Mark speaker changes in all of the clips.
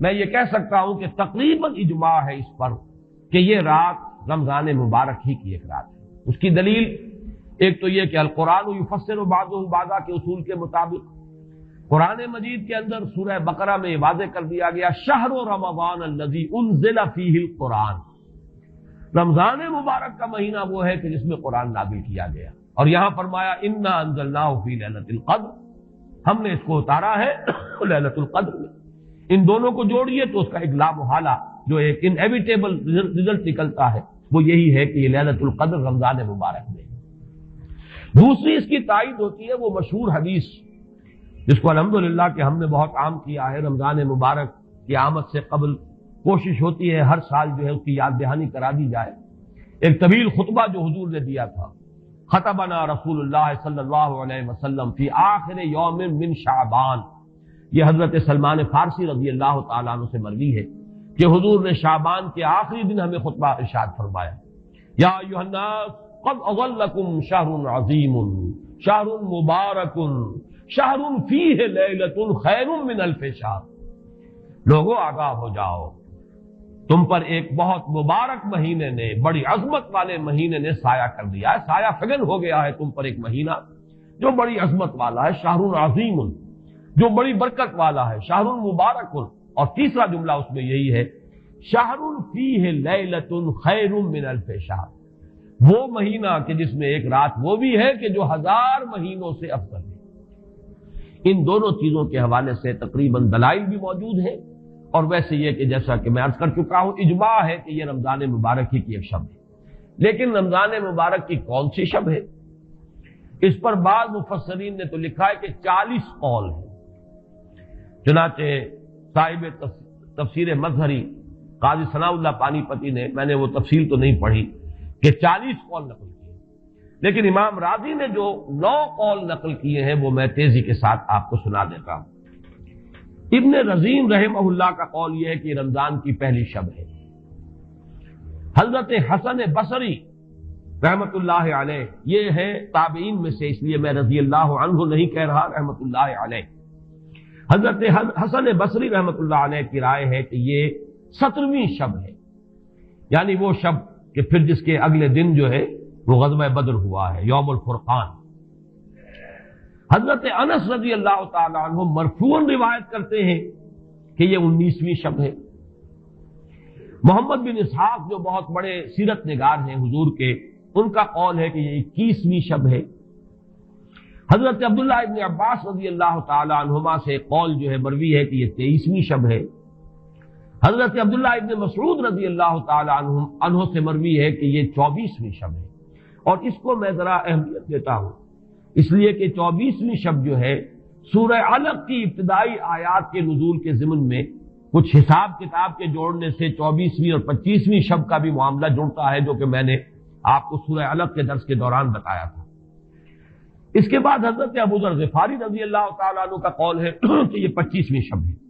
Speaker 1: میں یہ کہہ سکتا ہوں کہ تقریباً اجماع ہے اس پر کہ یہ رات رمضان مبارک ہی کی ایک رات ہے۔ اس کی دلیل ایک تو یہ کہ القرآن یفسر بعضہ بعضا کے اصول کے مطابق قرآن مجید کے اندر سورہ بقرہ میں واضح کر دیا گیا شہر رمضان الذی انزل فیہ القرآن، رمضان مبارک کا مہینہ وہ ہے کہ جس میں قرآن نازل کیا گیا، اور یہاں فرمایا انا انزلناہ فی لیلۃ القدر، ہم نے اس کو اتارا ہے لیلۃ القدر میں۔ ان دونوں کو جوڑیے تو اس کا ایک لا محالہ جو ایک انیویٹیبل رزلٹ نکلتا ہے وہ یہی ہے کہ یہ لیلۃ القدر رمضان مبارک میں۔ دوسری اس کی تائید ہوتی ہے وہ مشہور حدیث جس کو الحمدللہ کہ ہم نے بہت عام کیا ہے، رمضان مبارک کی آمد سے قبل کوشش ہوتی ہے ہر سال جو ہے اس کی یاد دہانی کرا دی جائے۔ ایک طویل خطبہ جو حضور نے دیا تھا، خطبنا رسول اللہ صلی اللہ علیہ وسلم فی آخر یوم من شعبان، یہ حضرت سلمان فارسی رضی اللہ تعالیٰ عنہ سے مروی ہے کہ حضور نے شعبان کے آخری دن ہمیں خطبہ ارشاد فرمایا، یا ایھا الناس قد اظلکم شہر عظیم شہر مبارک شہر فیہ لیلۃ خیر من الف شہر، لوگوں آگاہ ہو جاؤ، تم پر ایک بہت مبارک مہینے نے، بڑی عظمت والے مہینے نے سایہ کر دیا ہے، سایہ فگن ہو گیا ہے تم پر ایک مہینہ جو بڑی عظمت والا ہے، شہر عظیم جو بڑی برکت والا ہے، شہر مبارک، اور تیسرا جملہ اس میں یہی ہے شہر فیہ لیلۃ خیر من الف شہر، وہ مہینہ کہ جس میں ایک رات وہ بھی ہے کہ جو 1000 مہینوں سے افضل ہے۔ ان دونوں چیزوں کے حوالے سے تقریباً دلائل بھی موجود ہیں، اور ویسے یہ کہ جیسا کہ میں عرض کر چکا ہوں اجماع ہے کہ یہ رمضان مبارک ہی کی ایک شب ہے، لیکن رمضان مبارک کی کون سی شب ہے اس پر بعض مفسرین نے تو لکھا ہے کہ 40 قول ہیں۔ چنانچہ صاحب تفسیر مظہری قاضی ثناء اللہ پانی پتی نے، میں نے وہ تفصیل تو نہیں پڑھی، کہ 40 قول نقل کیے، لیکن امام راضی نے جو 9 قول نقل کیے ہیں وہ میں تیزی کے ساتھ آپ کو سنا دیتا ہوں۔ ابن رزین رحمہ اللہ کا قول یہ ہے کہ رمضان کی پہلی شب ہے۔ حضرت حسن بصری رحمت اللہ علیہ، یہ ہے تابعین میں سے، اس لیے میں رضی اللہ عنہ نہیں کہہ رہا، رحمت اللہ علیہ، حضرت حسن بصری رحمت اللہ علیہ کی رائے ہے کہ یہ 17ویں شب ہے، یعنی وہ شب کہ پھر جس کے اگلے دن جو ہے وہ غزوہ بدر ہوا ہے، یوم الفرقان۔ حضرت انس رضی اللہ تعالی عنہ مرفوعاً روایت کرتے ہیں کہ یہ 19ویں شب ہے۔ محمد بن اسحاق جو بہت بڑے سیرت نگار ہیں حضور کے، ان کا قول ہے کہ یہ 21ویں شب ہے۔ حضرت عبداللہ ابن عباس رضی اللہ تعالی عنہما سے قول جو ہے مروی ہے کہ یہ 23ویں شب ہے۔ حضرت عبداللہ ابن مسعود رضی اللہ تعالی عنہ سے مروی ہے کہ یہ 24ویں شب ہے، اور اس کو میں ذرا اہمیت دیتا ہوں اس لیے کہ 24ویں شب جو ہے سورہ علق کی ابتدائی آیات کے نزول کے ضمن میں کچھ حساب کتاب کے جوڑنے سے 24ویں اور 25ویں شب کا بھی معاملہ جڑتا ہے، جو کہ میں نے آپ کو سورہ علق کے درس کے دوران بتایا تھا۔ اس کے بعد حضرت ابو ذر غفاری رضی اللہ تعالیٰ عنہ کا قول ہے کہ یہ 25ویں شب ہے۔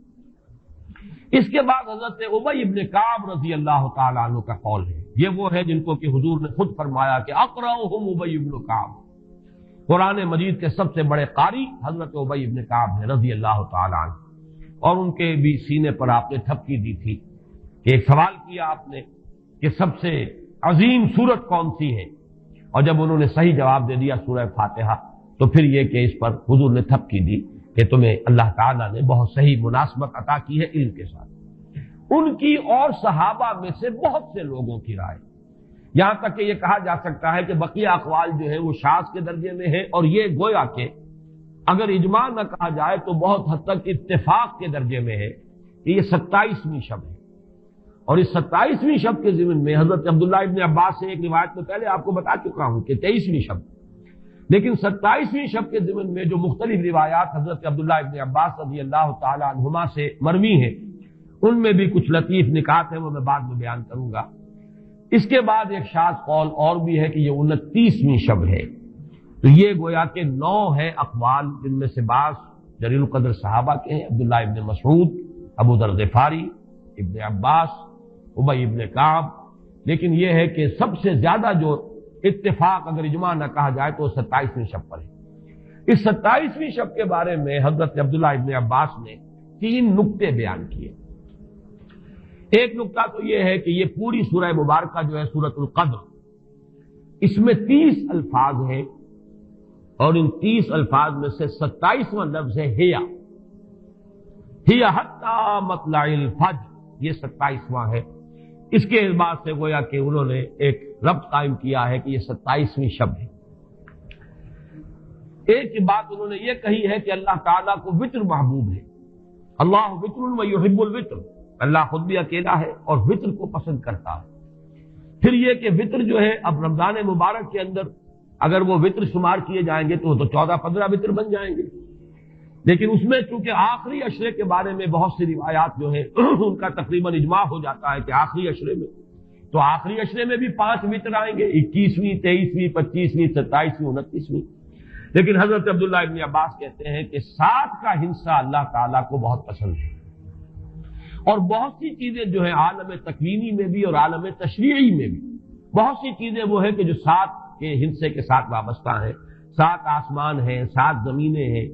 Speaker 1: اس کے بعد حضرت ابی ابن کعب رضی اللہ تعالیٰ عنہ کا قول ہے، یہ وہ ہے جن کو کہ حضور نے خود فرمایا کہ اقرأہم ابی ابن کعب، قرآن مجید کے سب سے بڑے قاری حضرت ابی ابن کعب ہیں رضی اللہ تعالیٰ عنہ، اور ان کے بھی سینے پر آپ نے تھپکی دی تھی کہ ایک سوال کیا آپ نے کہ سب سے عظیم سورت کون سی ہے، اور جب انہوں نے صحیح جواب دے دیا سورہ فاتحہ، تو پھر یہ کہ اس پر حضور نے تھپکی دی کہ تمہیں اللہ تعالیٰ نے بہت صحیح مناسبت عطا کی ہے علم کے ساتھ۔ ان کی اور صحابہ میں سے بہت سے لوگوں کی رائے، یہاں تک کہ یہ کہا جا سکتا ہے کہ بقیہ اقوال جو ہے وہ شاذ کے درجے میں ہے، اور یہ گویا کہ اگر اجماع نہ کہا جائے تو بہت حد تک اتفاق کے درجے میں ہے کہ یہ 27ویں شب ہے۔ اور اس 27ویں شب کے ضمن میں حضرت عبداللہ ابن عباس سے ایک روایت میں پہلے آپ کو بتا چکا ہوں کہ 23ویں شب، لیکن 27ویں شب کے ضمن میں جو مختلف روایات حضرت عبداللہ ابن عباس رضی اللہ تعالی عنہما سے مروی ہیں، ان میں بھی کچھ لطیف نکات ہیں، وہ میں بعد میں بیان کروں گا۔ اس کے بعد ایک شاذ قول اور بھی ہے کہ یہ 29ویں شب ہے۔ تو یہ گویا کہ 9 ہے اقوال، جن میں سے بعض جلیل القدر صحابہ کے ہیں، عبداللہ ابن مسعود، ابو ذر غفاری، ابن عباس، ابی ابن کعب، لیکن یہ ہے کہ سب سے زیادہ جو اتفاق اگر اجماع نہ کہا جائے تو 27ویں شب پر ہے۔ اس 27ویں شب کے بارے میں حضرت عبداللہ ابن عباس نے 3 نکتے بیان کیے۔ ایک نقطہ تو یہ ہے کہ یہ پوری سورہ مبارکہ جو ہے سورۃ القدر، اس میں 30 الفاظ ہیں اور ان 30 الفاظ میں سے 27واں لفظ ہے ہیا حتی مطلع الفجر، یہ 27واں ہے۔ اس کے اعتبار سے گویا کہ انہوں نے ایک ربط قائم کیا ہے کہ یہ 27ویں شب ہے۔ ایک بات انہوں نے یہ کہی ہے کہ اللہ تعالیٰ کو وطر محبوب ہے، اللہ وطر و یحب الوطر، اللہ خود بھی اکیلا ہے اور وطر کو پسند کرتا ہے۔ پھر یہ کہ وطر جو ہے اب رمضان مبارک کے اندر اگر وہ وطر شمار کیے جائیں گے تو 14-15 وطر بن جائیں گے، لیکن اس میں چونکہ آخری عشرے کے بارے میں بہت سی روایات جو ہے ان کا تقریباً اجماع ہو جاتا ہے کہ آخری عشرے میں، تو آخری عشرے میں بھی 5 وطر آئیں گے، 21ویں، 23ویں، 25ویں، 27ویں، 29ویں۔ لیکن حضرت عبداللہ ابن عباس کہتے ہیں کہ 7 کا ہندسہ اللہ تعالیٰ کو بہت پسند ہے، اور بہت سی چیزیں جو ہیں عالم تکوینی میں بھی اور عالم تشریعی میں بھی بہت سی چیزیں وہ ہیں کہ جو 7 کے ہندسے کے ساتھ وابستہ ہیں۔ 7 آسمان ہیں، 7 زمینیں ہیں،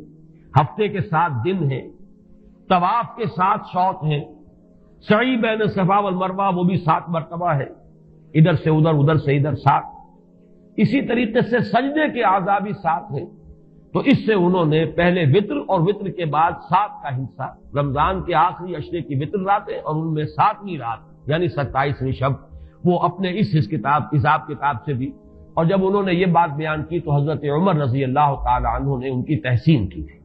Speaker 1: ہفتے کے 7 دن ہیں، طواف کے 7 شوط ہیں، سعی بین صفا والمروہ وہ بھی 7 مرتبہ ہے، ادھر سے ادھر، ادھر سے ادھر 7۔ اسی طریقے سے سجدے کے اعضاء بھی 7 ہیں، تو اس سے انہوں نے پہلے وطر اور وطر کے بعد 7 کا حصہ رمضان کے آخری عشرے کی وطر راتیں اور ان میں 7ویں رات یعنی 27ویں شب وہ اپنے اس حساب کتاب سے بھی، اور جب انہوں نے یہ بات بیان کی تو حضرت عمر رضی اللہ تعالی عنہ نے ان کی تحسین کی تھی۔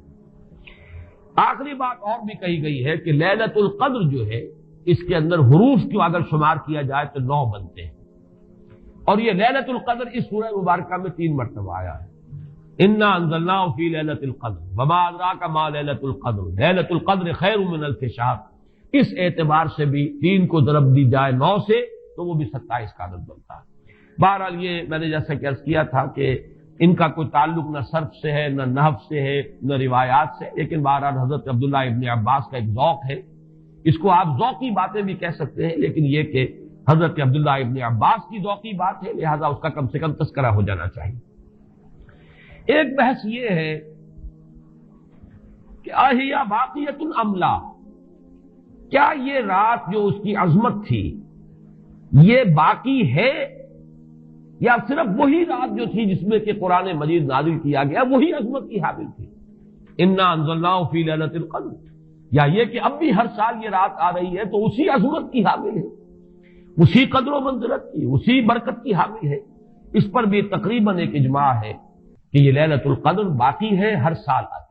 Speaker 1: آخری بات اور بھی کہی گئی ہے کہ لیلۃ القدر جو ہے اس کے اندر حروف کو اگر شمار کیا جائے تو 9 بنتے ہیں، اور یہ لیلۃ القدر اس سورہ مبارکہ میں 3 مرتبہ آیا ہے۔ انا انزلناہ فی لیلۃ القدر وما ادراک ما لیلۃ القدر لیلۃ القدر خیر من الف شہر، اس اعتبار سے بھی 3 کو ضرب دی جائے 9 سے تو وہ بھی 27 کا عدد بنتا ہے۔ بہرحال یہ میں نے جیسا کہ عرض کیا تھا کہ ان کا کوئی تعلق نہ صرف سے ہے، نہ نحو سے ہے، نہ روایات سے، لیکن بہرحال حضرت عبداللہ ابن عباس کا ایک ذوق ہے، اس کو آپ ذوقی باتیں بھی کہہ سکتے ہیں، لیکن یہ کہ حضرت عبداللہ ابن عباس کی ذوقی بات ہے، لہذا اس کا کم سے کم تذکرہ ہو جانا چاہیے۔ ایک بحث یہ ہے کہ اہیا باقیۃ ام لا، کیا یہ رات جو اس کی عظمت تھی یہ باقی ہے یا صرف وہی رات جو تھی جس میں کہ قرآن مجید نازل کیا گیا وہی عظمت کی حامل تھی؟ انا انزلناہ فی لیلۃ القدر، یا یہ کہ اب بھی ہر سال یہ رات آ رہی ہے تو اسی عظمت کی حامل ہے، اسی قدر و منزلت کی، اسی برکت کی حامل ہے؟ اس پر بھی تقریباً ایک اجماع ہے کہ یہ لیلۃ القدر باقی ہے، ہر سال آتی ہے۔